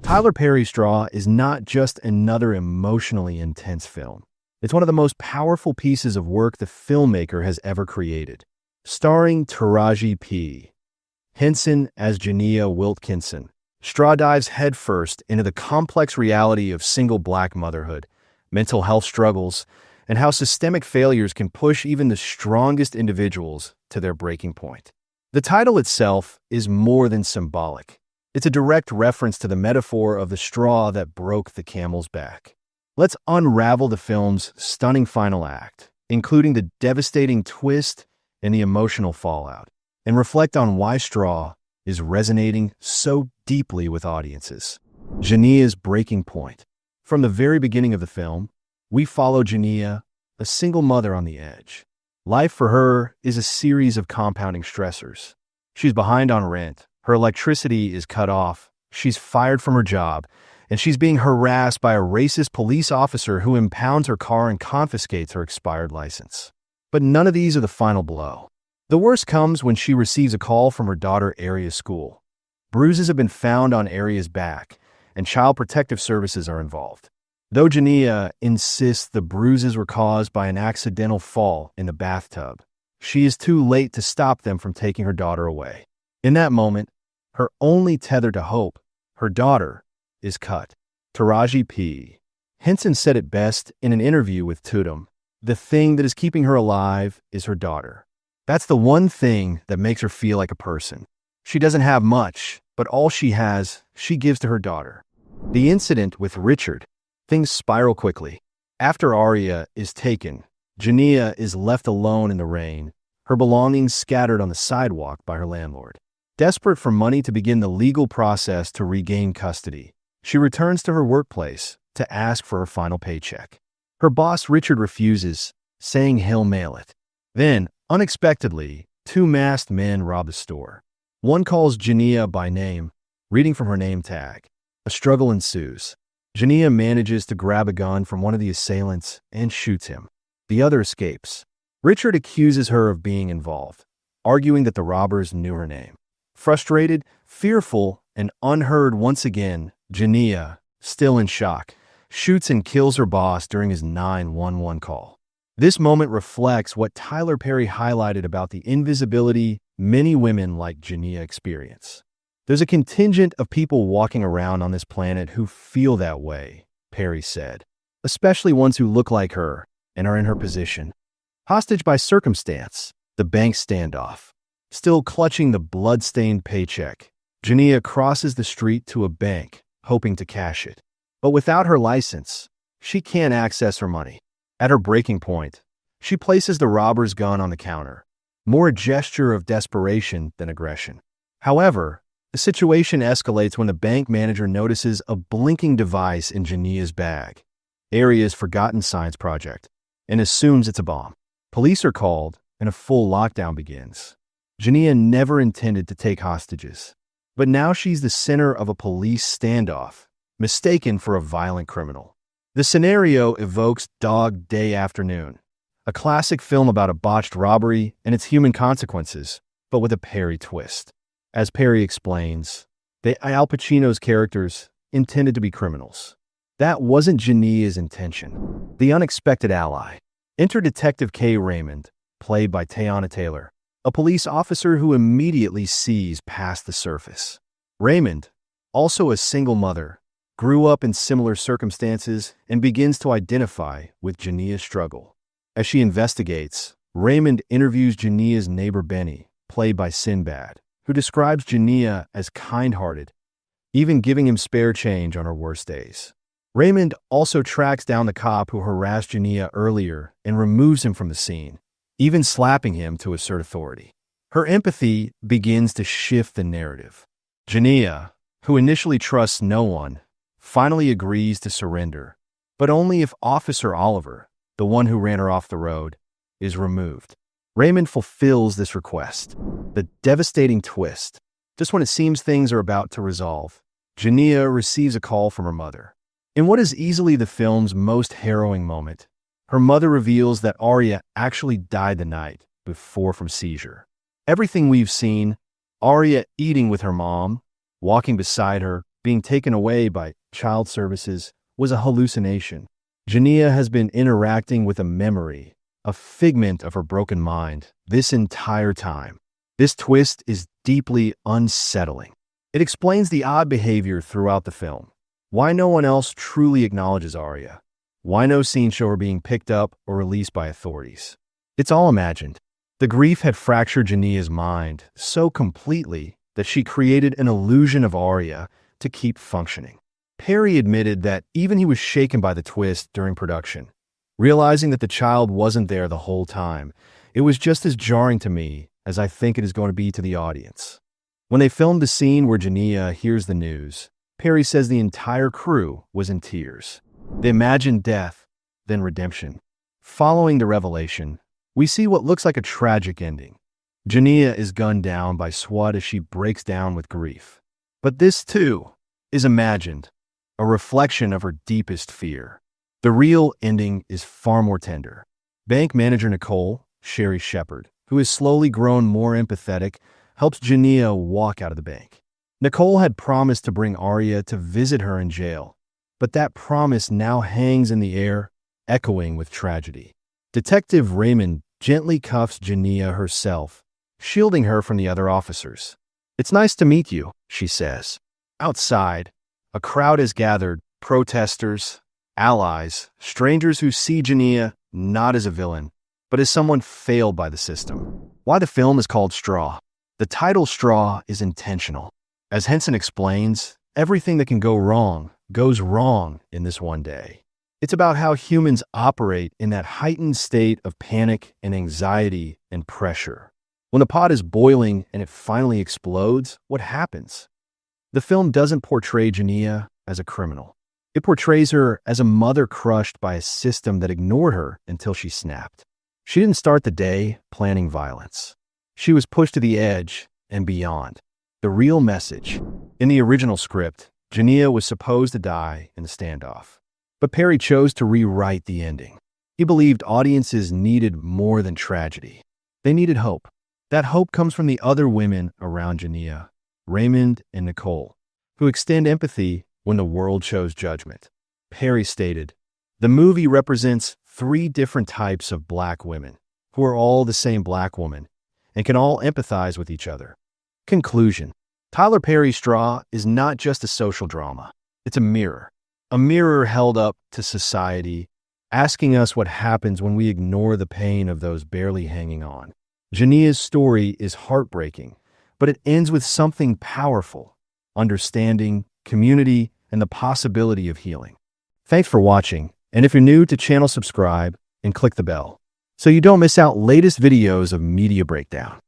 Tyler Perry's Straw is not just another emotionally intense film. It's one of the most powerful pieces of work the filmmaker has ever created. Starring Taraji P. Henson as Jania Wilkinson, Straw dives headfirst into the complex reality of single black motherhood, mental health struggles, and how systemic failures can push even the strongest individuals to their breaking point. The title itself is more than symbolic. It's a direct reference to the metaphor of the straw that broke the camel's back. Let's unravel the film's stunning final act, including the devastating twist and the emotional fallout, and reflect on why Straw is resonating so deeply with audiences. Jania's breaking point. From the very beginning of the film, we follow Jania, a single mother on the edge. Life for her is a series of compounding stressors. She's behind on rent, her electricity is cut off, she's fired from her job, and she's being harassed by a racist police officer who impounds her car and confiscates her expired license. But none of these are the final blow. The worst comes when she receives a call from her daughter Aria's school. Bruises have been found on Aria's back, and Child Protective Services are involved. Though Jania insists the bruises were caused by an accidental fall in the bathtub, she is too late to stop them from taking her daughter away. In that moment, her only tether to hope, her daughter, is cut. Taraji P. Henson said it best in an interview with Tudum. The thing that is keeping her alive is her daughter. That's the one thing that makes her feel like a person. She doesn't have much, but all she has, she gives to her daughter. The incident with Richard. Things spiral quickly. After Aria is taken, Jania is left alone in the rain, her belongings scattered on the sidewalk by her landlord. Desperate for money to begin the legal process to regain custody, she returns to her workplace to ask for her final paycheck. Her boss Richard refuses, saying he'll mail it. Then, unexpectedly, two masked men rob the store. One calls Jania by name, reading from her name tag. A struggle ensues. Jania manages to grab a gun from one of the assailants and shoots him. The other escapes. Richard accuses her of being involved, arguing that the robbers knew her name. Frustrated, fearful, and unheard once again, Jania, still in shock, shoots and kills her boss during his 911 call. This moment reflects what Tyler Perry highlighted about the invisibility many women like Jania experience. There's a contingent of people walking around on this planet who feel that way, Perry said, especially ones who look like her and are in her position. Hostage by circumstance, the bank standoff. Still clutching the blood-stained paycheck, Jania crosses the street to a bank, hoping to cash it. But without her license, she can't access her money. At her breaking point, she places the robber's gun on the counter, more a gesture of desperation than aggression. However, the situation escalates when the bank manager notices a blinking device in Jania's bag, Aria's forgotten science project, and assumes it's a bomb. Police are called, and a full lockdown begins. Jania never intended to take hostages, but now she's the center of a police standoff, mistaken for a violent criminal. The scenario evokes Dog Day Afternoon, a classic film about a botched robbery and its human consequences, but with a Perry twist. As Perry explains, Al Pacino's characters intended to be criminals. That wasn't Jania's intention. The unexpected ally. Enter Detective Kay Raymond, played by Teyana Taylor, a police officer who immediately sees past the surface. Raymond, also a single mother, grew up in similar circumstances and begins to identify with Jania's struggle. As she investigates, Raymond interviews Jania's neighbor Benny, played by Sinbad, who describes Jania as kind-hearted, even giving him spare change on her worst days. Raymond also tracks down the cop who harassed Jania earlier and removes him from the scene, even slapping him to assert authority. Her empathy begins to shift the narrative. Jania, who initially trusts no one, finally agrees to surrender, but only if Officer Oliver, the one who ran her off the road, is removed. Raymond fulfills this request. The devastating twist. Just when it seems things are about to resolve, Jania receives a call from her mother. In what is easily the film's most harrowing moment, her mother reveals that Aria actually died the night before from seizure. Everything we've seen, Aria eating with her mom, walking beside her, being taken away by child services, was a hallucination. Jania has been interacting with a memory, a figment of her broken mind, this entire time. This twist is deeply unsettling. It explains the odd behavior throughout the film. Why no one else truly acknowledges Arya? Why no scenes show her being picked up or released by authorities? It's all imagined. The grief had fractured Jania's mind so completely that she created an illusion of Arya to keep functioning. Perry admitted that even he was shaken by the twist during production. Realizing that the child wasn't there the whole time, it was just as jarring to me as I think it is going to be to the audience. When they filmed the scene where Jania hears the news, Perry says the entire crew was in tears. They imagined death, then redemption. Following the revelation, we see what looks like a tragic ending. Jania is gunned down by SWAT as she breaks down with grief. But this, too, is imagined, a reflection of her deepest fear. The real ending is far more tender. Bank manager Nicole, Sherry Shepard, who has slowly grown more empathetic, helps Jania walk out of the bank. Nicole had promised to bring Arya to visit her in jail, but that promise now hangs in the air, echoing with tragedy. Detective Raymond gently cuffs Jania herself, shielding her from the other officers. "It's nice to meet you," she says. Outside, a crowd has gathered, protesters, allies, strangers who see Jania not as a villain, but as someone failed by the system. Why the film is called Straw? The title Straw is intentional. As Henson explains, everything that can go wrong goes wrong in this one day. It's about how humans operate in that heightened state of panic and anxiety and pressure. When the pot is boiling and it finally explodes, what happens? The film doesn't portray Jania as a criminal. It portrays her as a mother crushed by a system that ignored her until she snapped. She didn't start the day planning violence. She was pushed to the edge and beyond. The real message. In the original script, Jania was supposed to die in the standoff. But Perry chose to rewrite the ending. He believed audiences needed more than tragedy. They needed hope. That hope comes from the other women around Jania, Raymond and Nicole, who extend empathy when the world shows judgment. Perry stated, "The movie represents 3 different types of black women, who are all the same black woman, and can all empathize with each other." Conclusion. Tyler Perry's Straw is not just a social drama. It's a mirror held up to society, asking us what happens when we ignore the pain of those barely hanging on. Jania's story is heartbreaking, but it ends with something powerful: understanding, community, and the possibility of healing. Thanks for watching, and if you're new to channel, subscribe and click the bell so you don't miss out latest videos of Media Breakdown.